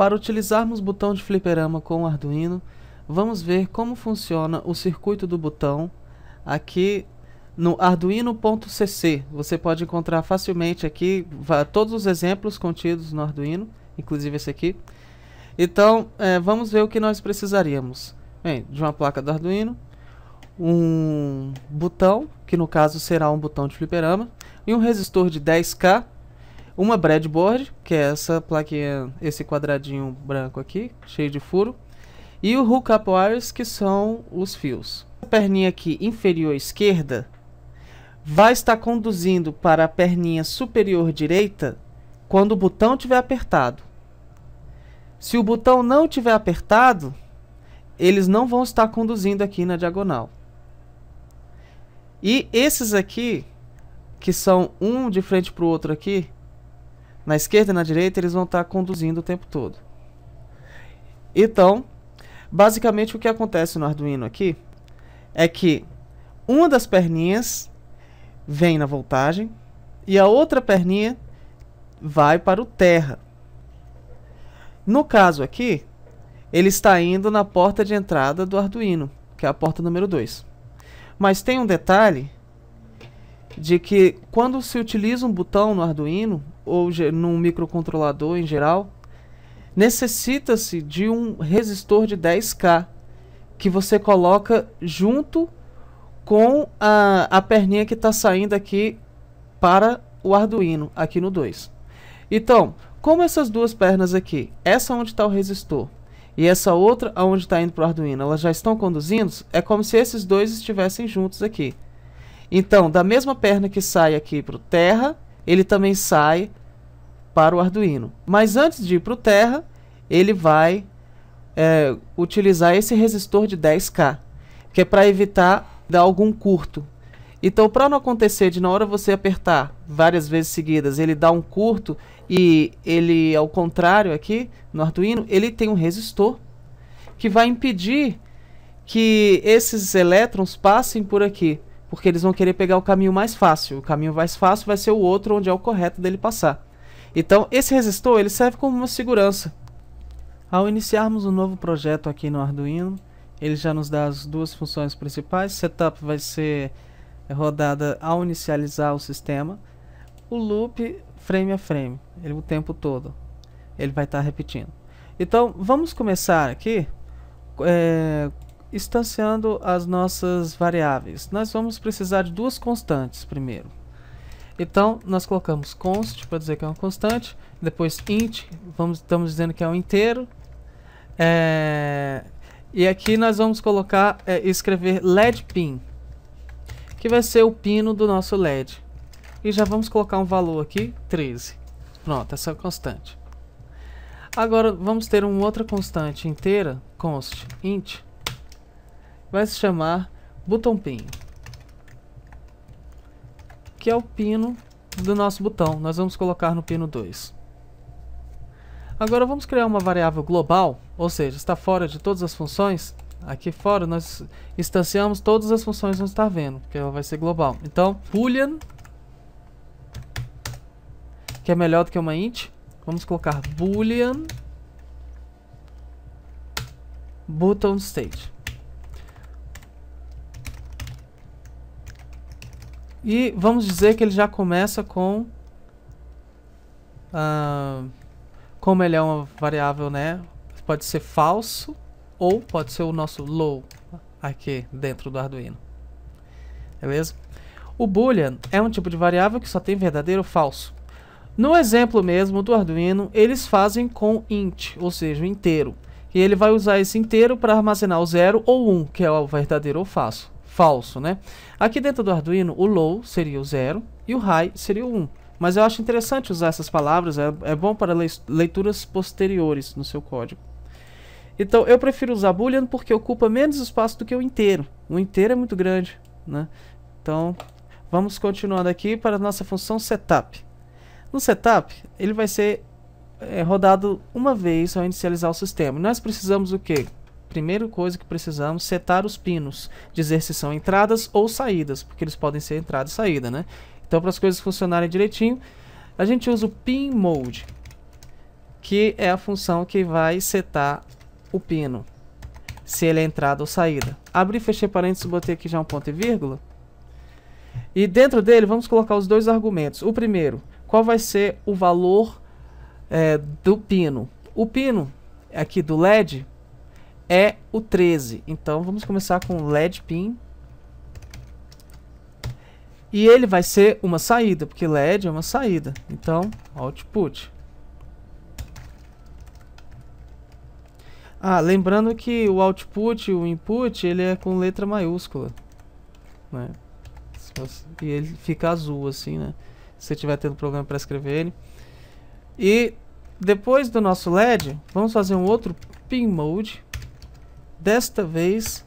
Para utilizarmos o botão de fliperama com o Arduino, vamos ver como funciona o circuito do botão aqui no arduino.cc. Você pode encontrar facilmente aqui todos os exemplos contidos no Arduino, inclusive esse aqui. Então, vamos ver o que nós precisaríamos. Bem, de uma placa do Arduino, um botão, que no caso será um botão de fliperama, e um resistor de 10K, uma breadboard, que é essa plaquinha, esse quadradinho branco aqui, cheio de furo, e o hookup wires, que são os fios. A perninha aqui inferior esquerda vai estar conduzindo para a perninha superior direita quando o botão estiver apertado. Se o botão não estiver apertado, eles não vão estar conduzindo aqui na diagonal. E esses aqui, que são um de frente para o outro aqui, na esquerda e na direita, eles vão estar conduzindo o tempo todo. Então, basicamente o que acontece no Arduino aqui é que uma das perninhas vem na voltagem e a outra perninha vai para o terra. No caso aqui, ele está indo na porta de entrada do Arduino, que é a porta número 2. Mas tem um detalhe de que quando se utiliza um botão no Arduino ou num microcontrolador em geral, necessita-se de um resistor de 10K que você coloca junto com a perninha que está saindo aqui para o Arduino, aqui no 2. Então, como essas duas pernas aqui, essa onde está o resistor e essa outra onde está indo para o Arduino, elas já estão conduzindo, é como se esses dois estivessem juntos aqui. Então, da mesma perna que sai aqui para o terra, ele também sai para o Arduino. Mas antes de ir para o terra, ele vai utilizar esse resistor de 10K, que é para evitar dar algum curto. Então, para não acontecer de na hora você apertar várias vezes seguidas, ele dá um curto e ele, ao contrário aqui, no Arduino, ele tem um resistor que vai impedir que esses elétrons passem por aqui, porque eles vão querer pegar o caminho mais fácil. O caminho mais fácil vai ser o outro onde é o correto dele passar. Então, esse resistor ele serve como uma segurança. Ao iniciarmos um novo projeto aqui no Arduino, ele já nos dá as duas funções principais. Setup vai ser rodada ao inicializar o sistema. O loop, frame a frame, ele o tempo todo. Ele vai estar repetindo. Então, vamos começar aqui instanciando as nossas variáveis. Nós vamos precisar de duas constantes primeiro. Então, nós colocamos const para dizer que é uma constante, depois int, estamos dizendo que é um inteiro, e aqui nós vamos colocar, escrever LED pin, que vai ser o pino do nosso LED. E já vamos colocar um valor aqui, 13. Pronto, essa é a constante. Agora, vamos ter uma outra constante inteira, const int, vai se chamar button pin, que é o pino do nosso botão. Nós vamos colocar no pino 2. Agora vamos criar uma variável global, ou seja, está fora de todas as funções. Aqui fora nós instanciamos todas as funções que vamos estar vendo, que ela vai ser global. Então, boolean, que é melhor do que uma int, vamos colocar boolean button state. E vamos dizer que ele já começa com, como ele é uma variável, né, pode ser falso ou pode ser o nosso low aqui dentro do Arduino. Beleza? O boolean é um tipo de variável que só tem verdadeiro ou falso. No exemplo mesmo do Arduino, eles fazem com int, ou seja, o inteiro. E ele vai usar esse inteiro para armazenar o 0 ou 1, que é o verdadeiro ou falso, né? Aqui dentro do Arduino, o low seria o 0 e o high seria o 1. Mas eu acho interessante usar essas palavras, é bom para leituras posteriores no seu código. Então, eu prefiro usar boolean porque ocupa menos espaço do que o inteiro. O inteiro é muito grande, né? Então, vamos continuando aqui para a nossa função setup. No setup, ele vai ser rodado uma vez ao inicializar o sistema. Nós precisamos o quê? Primeira coisa que precisamos, setar os pinos, dizer se são entradas ou saídas, porque eles podem ser entrada e saída, né? Então, para as coisas funcionarem direitinho, a gente usa o pin mode. que é a função que vai setar o pino, se ele é entrada ou saída. Abri, fechei parênteses, botei aqui já um ponto e vírgula. E dentro dele vamos colocar os dois argumentos. O primeiro, qual vai ser o valor do pino? O pino aqui do LED é o 13. Então vamos começar com LED pin. E ele vai ser uma saída, porque LED é uma saída. Então, output. Lembrando que o output, o input, ele é com letra maiúscula, né? E ele fica azul assim, né? Se você estiver tendo problema para escrever ele. E depois do nosso LED, vamos fazer um outro pin mode. Desta vez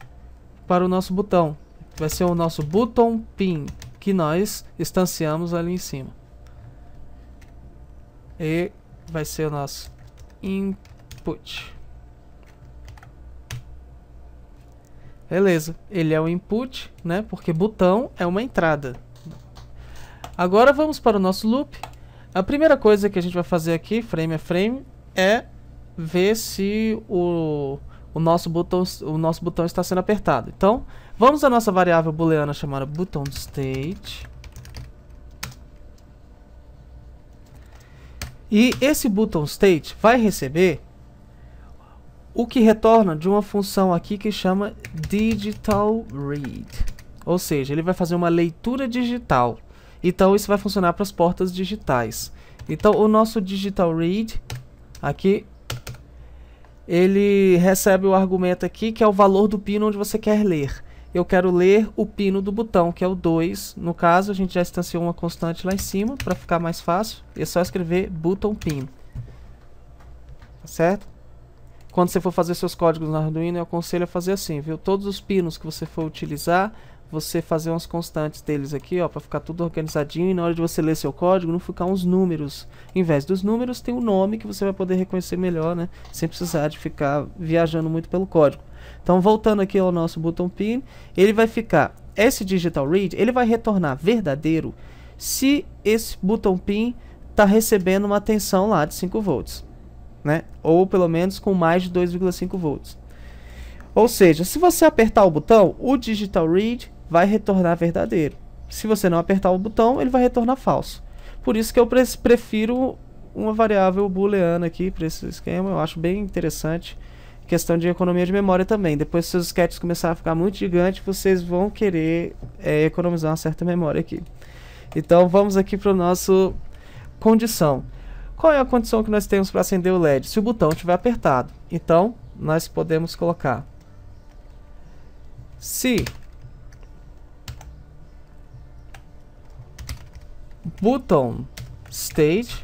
para o nosso botão. Vai ser o nosso button pin, que nós instanciamos ali em cima. E vai ser o nosso input. Beleza, ele é o input, né? Porque botão é uma entrada. Agora vamos para o nosso loop. A primeira coisa que a gente vai fazer aqui, frame a frame, é ver se o nosso botão está sendo apertado. Então, vamos à nossa variável booleana chamada buttonState. E esse buttonState vai receber o que retorna de uma função aqui que chama digitalRead. Ou seja, ele vai fazer uma leitura digital. Então isso vai funcionar para as portas digitais. Então o nosso digitalRead aqui, ele recebe o argumento aqui que é o valor do pino onde você quer ler. Eu quero ler o pino do botão, que é o 2. No caso, a gente já instanciou uma constante lá em cima para ficar mais fácil. É só escrever button pin. Tá certo? Quando você for fazer seus códigos no Arduino, eu aconselho a fazer assim, viu? Todos os pinos que você for utilizar, você fazer umas constantes deles aqui, ó, para ficar tudo organizadinho, e na hora de você ler seu código, não ficar uns números. Em vez dos números, tem um nome que você vai poder reconhecer melhor, né? Sem precisar de ficar viajando muito pelo código. Então, voltando aqui ao nosso button pin, ele vai ficar, esse digital read, ele vai retornar verdadeiro se esse button pin está recebendo uma tensão lá de 5 volts. Né? Ou pelo menos com mais de 2,5 volts. Ou seja, se você apertar o botão, o digital read vai retornar verdadeiro. Se você não apertar o botão, ele vai retornar falso. Por isso que eu prefiro uma variável booleana aqui para esse esquema. Eu acho bem interessante. Questão de economia de memória também. Depois, se seus sketches começarem a ficar muito gigantes, vocês vão querer economizar uma certa memória aqui. Então vamos aqui para o nosso condição. Qual é a condição que nós temos para acender o LED? Se o botão estiver apertado. Então, nós podemos colocar se button state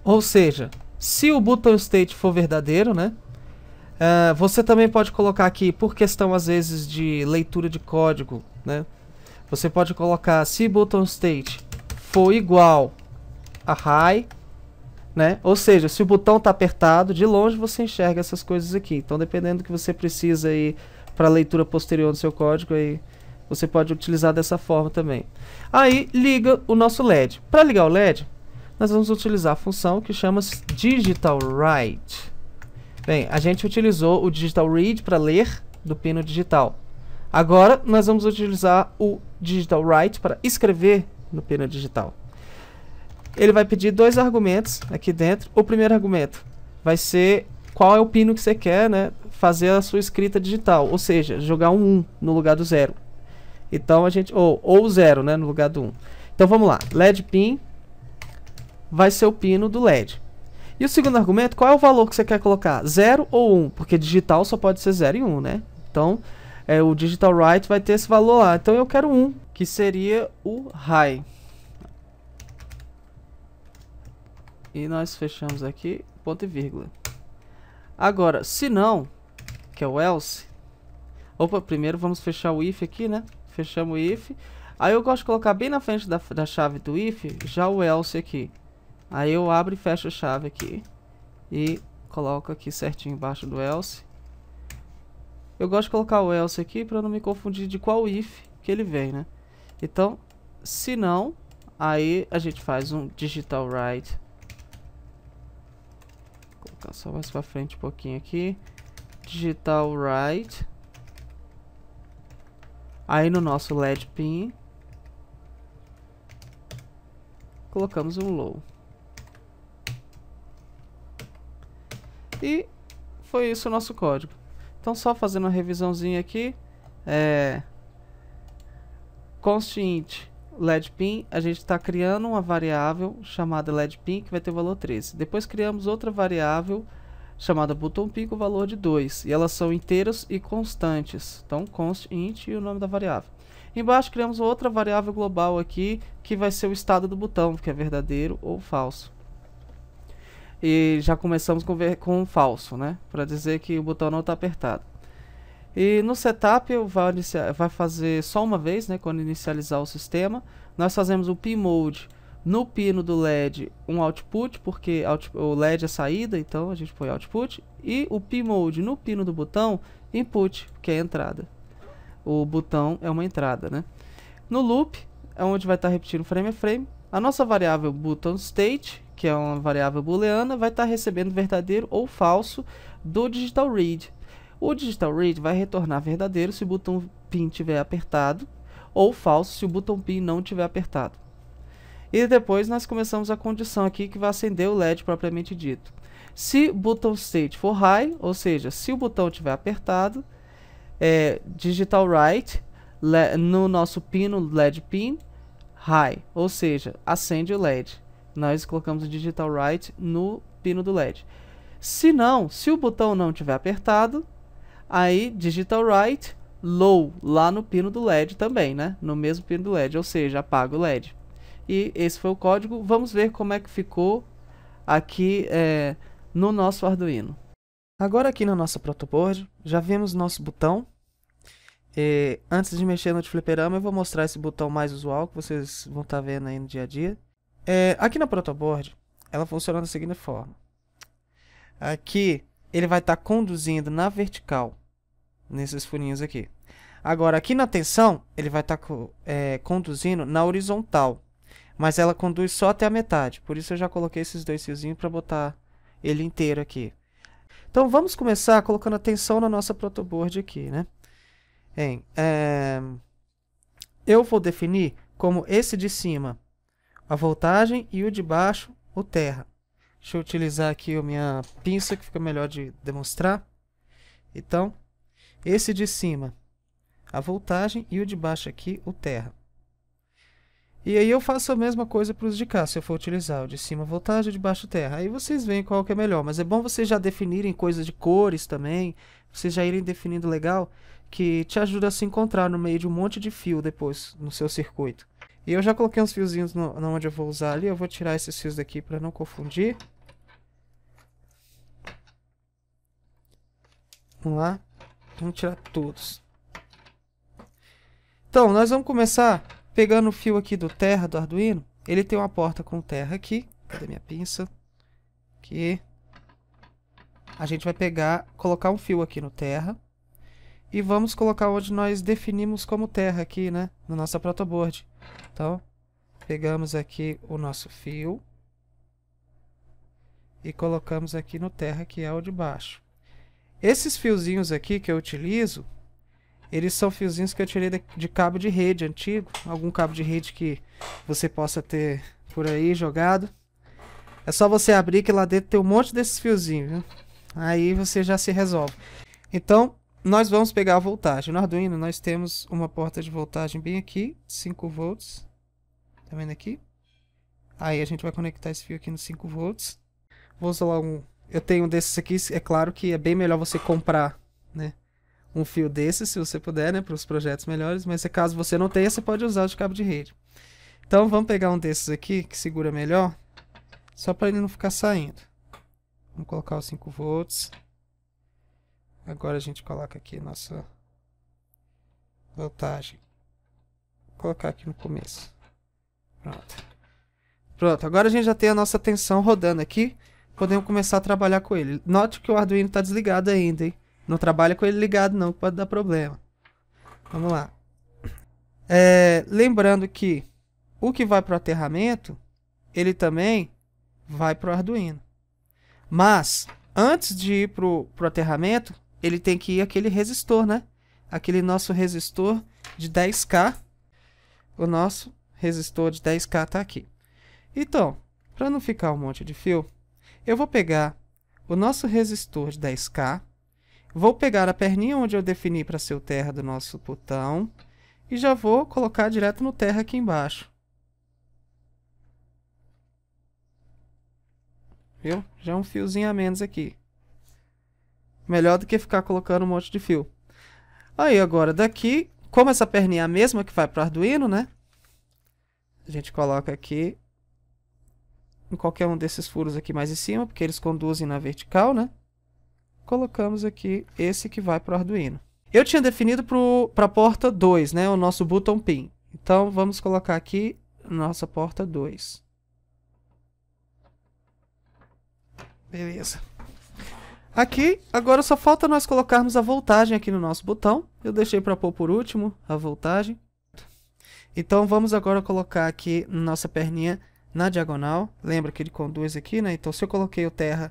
ou seja, se o button state for verdadeiro, né? Você também pode colocar aqui, por questão às vezes de leitura de código, né? Você pode colocar se button state for igual a high, né? Ou seja, se o botão está apertado, de longe você enxerga essas coisas aqui. Então, dependendo do que você precisa aí para leitura posterior do seu código, aí você pode utilizar dessa forma também. Aí, liga o nosso LED. Para ligar o LED, nós vamos utilizar a função que chama-se digitalWrite. Bem, a gente utilizou o digitalRead para ler do pino digital. Agora, nós vamos utilizar o digitalWrite para escrever no pino digital. Ele vai pedir dois argumentos aqui dentro. O primeiro argumento vai ser qual é o pino que você quer, né, fazer a sua escrita digital. Ou seja, jogar um 1 no lugar do 0. Então, a gente... Ou 0, né, no lugar do 1. Então, vamos lá. LED pin vai ser o pino do LED. E o segundo argumento, qual é o valor que você quer colocar? 0 ou 1? Porque digital só pode ser 0 e 1, né? Então... o digitalWrite vai ter esse valor lá. Então eu quero 1, que seria o high. E nós fechamos aqui, ponto e vírgula. Agora, se não, que é o else. Opa, primeiro vamos fechar o if aqui, né? Fechamos o if. Aí eu gosto de colocar bem na frente da chave do if, já o else aqui. Aí eu abro e fecho a chave aqui. E coloco aqui certinho embaixo do else. Eu gosto de colocar o else aqui para não me confundir de qual if que ele vem, né? Então, Se não, aí a gente faz um digital write. Vou colocar só mais pra frente um pouquinho aqui. Digital write. Aí no nosso LED pin, colocamos um low. E foi isso o nosso código. Então só fazendo uma revisãozinha aqui. Const int LED pin, a gente está criando uma variável chamada LED pin que vai ter o valor 13. Depois criamos outra variável chamada button pin com o valor de 2. E elas são inteiras e constantes. Então const int e o nome da variável. Embaixo criamos outra variável global aqui que vai ser o estado do botão, que é verdadeiro ou falso. E já começamos com falso, né? Para dizer que o botão não está apertado. E no setup vai fazer só uma vez, né? Quando inicializar o sistema. Nós fazemos o pmode no pino do LED um output, porque o LED é saída, então a gente põe output. E o pmode no pino do botão input, que é a entrada. O botão é uma entrada, né? No loop é onde vai estar repetindo frame a frame. A nossa variável button state, que é uma variável booleana, vai estar recebendo verdadeiro ou falso do digital read. O digital read vai retornar verdadeiro se o botão pin estiver apertado, ou falso se o botão pin não estiver apertado. E depois nós começamos a condição aqui que vai acender o LED propriamente dito. Se button state for high, ou seja, se o botão estiver apertado, digital write no nosso pino LED pin high, ou seja, acende o LED. Nós colocamos o digital write no pino do LED. Se não, se o botão não estiver apertado, aí digital write low lá no pino do LED também, né? No mesmo pino do LED, ou seja, apaga o LED. E esse foi o código. Vamos ver como é que ficou aqui no nosso Arduino. Agora aqui na nossa protoboard, já vimos nosso botão. Antes de mexer no fliperama, eu vou mostrar esse botão mais usual que vocês vão estar vendo aí no dia a dia. Aqui na protoboard, ela funciona da seguinte forma. Aqui, ele vai estar conduzindo na vertical, nesses furinhos aqui. Agora, aqui na tensão, ele vai estar conduzindo na horizontal. Mas ela conduz só até a metade. Por isso eu já coloquei esses dois fiozinhos para botar ele inteiro aqui. Então, vamos começar colocando a tensão na nossa protoboard aqui, né? Eu vou definir como esse de cima a voltagem e o de baixo o terra. Deixa eu utilizar aqui a minha pinça que fica melhor de demonstrar. Então, esse de cima a voltagem e o de baixo aqui o terra. E aí eu faço a mesma coisa para os de cá, se eu for utilizar o de cima a voltagem e o de baixo terra. Aí vocês veem qual que é melhor, mas é bom vocês já definirem coisas de cores também, vocês já irem definindo legal, que te ajuda a se encontrar no meio de um monte de fio depois no seu circuito. E eu já coloquei uns fiozinhos onde eu vou usar ali, eu vou tirar esses fios daqui para não confundir. Vamos lá, vamos tirar todos. Então, nós vamos começar pegando o fio aqui do terra do Arduino. Ele tem uma porta com terra aqui. Cadê minha pinça? Aqui. A gente vai colocar um fio aqui no terra. E vamos colocar onde nós definimos como terra aqui, né? Na nossa protoboard. Então, pegamos aqui o nosso fio. E colocamos aqui no terra, que é o de baixo. Esses fiozinhos aqui que eu utilizo, eles são fiozinhos que eu tirei de cabo de rede antigo. Algum cabo de rede que você possa ter por aí jogado. É só você abrir que lá dentro tem um monte desses fiozinhos, viu? Aí você já se resolve. Então, nós vamos pegar a voltagem. No Arduino nós temos uma porta de voltagem bem aqui, 5 volts. Tá vendo aqui? Aí a gente vai conectar esse fio aqui no 5 volts. Vou usar eu tenho um desses aqui, é claro que é bem melhor você comprar, né, um fio desses, se você puder, né, para os projetos melhores, mas caso você não tenha, você pode usar o de cabo de rede. Então vamos pegar um desses aqui, que segura melhor, só para ele não ficar saindo. Vamos colocar os 5 volts. Agora a gente coloca aqui nossa voltagem. Vou colocar aqui no começo. Pronto. Pronto, agora a gente já tem a nossa tensão rodando aqui. Podemos começar a trabalhar com ele. Note que o Arduino está desligado ainda, hein? Não trabalha com ele ligado não, que pode dar problema. Vamos lá. Lembrando que o que vai para o aterramento, ele também vai para o Arduino. Mas, antes de ir para o aterramento, ele tem que ir aquele resistor, né? Aquele nosso resistor de 10K. O nosso resistor de 10K está aqui. Então, para não ficar um monte de fio, eu vou pegar o nosso resistor de 10K, vou pegar a perninha onde eu defini para ser o terra do nosso botão e já vou colocar direto no terra aqui embaixo. Viu? Já um fiozinho a menos aqui. Melhor do que ficar colocando um monte de fio. Aí agora daqui, como essa perninha é a mesma que vai para o Arduino, né? A gente coloca aqui em qualquer um desses furos aqui mais em cima, porque eles conduzem na vertical, né? Colocamos aqui esse que vai para o Arduino. Eu tinha definido para a porta 2, né? O nosso button pin. Então vamos colocar aqui nossa porta 2. Beleza. Aqui, agora só falta nós colocarmos a voltagem aqui no nosso botão. Eu deixei para pôr por último a voltagem. Então vamos agora colocar aqui nossa perninha na diagonal. Lembra que ele conduz aqui, né? Então se eu coloquei o terra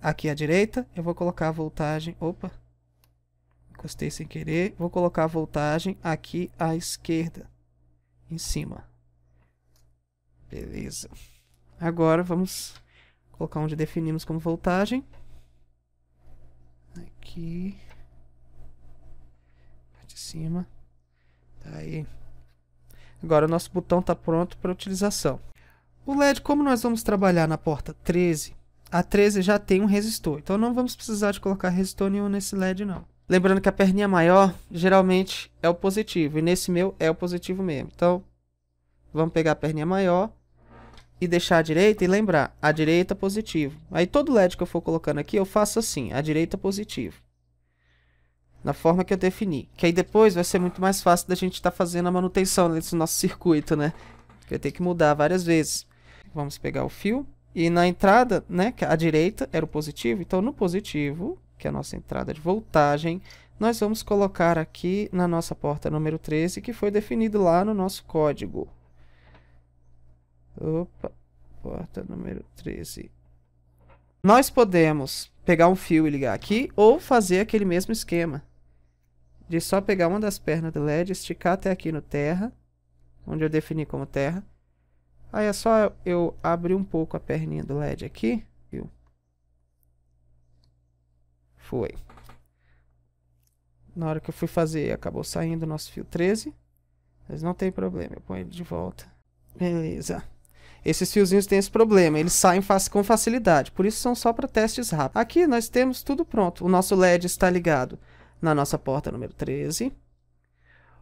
aqui à direita, eu vou colocar a voltagem... Opa! Encostei sem querer. Vou colocar a voltagem aqui à esquerda. Em cima. Beleza. Agora vamos colocar onde definimos como voltagem. Aqui. Parte de cima. Tá aí. Agora o nosso botão está pronto para utilização. O LED, como nós vamos trabalhar na porta 13, a 13 já tem um resistor. Então não vamos precisar de colocar resistor nenhum nesse LED não. Lembrando que a perninha maior geralmente é o positivo. E nesse meu é o positivo mesmo. Então vamos pegar a perninha maior e deixar a direita e lembrar, a direita positivo. Aí todo LED que eu for colocando aqui, eu faço assim, a direita positivo. Na forma que eu defini. Que aí depois vai ser muito mais fácil da gente estar fazendo a manutenção desse nosso circuito, né? Vai ter que mudar várias vezes. Vamos pegar o fio. E na entrada, né, que a direita era o positivo. Então no positivo, que é a nossa entrada de voltagem, nós vamos colocar aqui na nossa porta número 13, que foi definido lá no nosso código. Opa, porta número 13. Nós podemos pegar um fio e ligar aqui, ou fazer aquele mesmo esquema. De só pegar uma das pernas do LED, esticar até aqui no terra, onde eu defini como terra. Aí é só eu abrir um pouco a perninha do LED aqui. Viu? Foi. Na hora que eu fui fazer, acabou saindo o nosso fio 13. Mas não tem problema, eu ponho ele de volta. Beleza. Esses fiozinhos têm esse problema, eles saem com facilidade, por isso são só para testes rápidos. Aqui nós temos tudo pronto. O nosso LED está ligado na nossa porta número 13.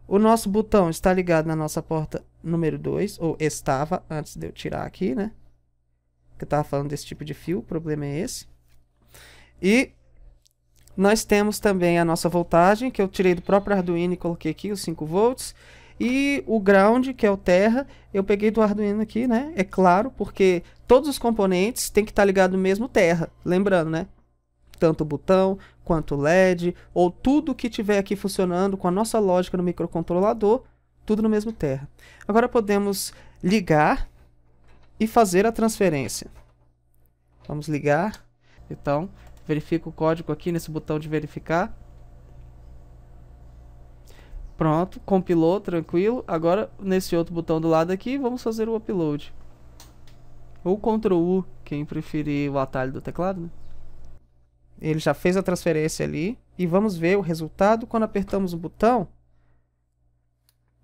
O nosso botão está ligado na nossa porta número 2, ou estava, antes de eu tirar aqui, né? Que eu estava falando desse tipo de fio, o problema é esse. E nós temos também a nossa voltagem, que eu tirei do próprio Arduino e coloquei aqui, os 5 volts. E o ground, que é o terra, eu peguei do Arduino aqui, né? É claro, porque todos os componentes têm que estar ligados no mesmo terra. Lembrando, né? Tanto o botão, quanto o LED, ou tudo que tiver aqui funcionando com a nossa lógica no microcontrolador, tudo no mesmo terra. Agora podemos ligar e fazer a transferência. Vamos ligar. Então, verifica o código aqui nesse botão de verificar. Pronto, compilou, tranquilo. Agora, nesse outro botão do lado aqui, vamos fazer o upload. Ou Ctrl U, quem preferir o atalho do teclado, né? Ele já fez a transferência ali. E vamos ver o resultado. Quando apertamos o botão,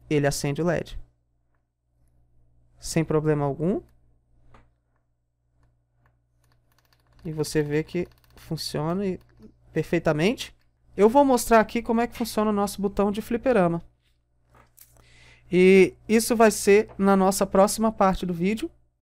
ele acende o LED. Sem problema algum. E você vê que funciona perfeitamente. Eu vou mostrar aqui como é que funciona o nosso botão de fliperama. E isso vai ser na nossa próxima parte do vídeo.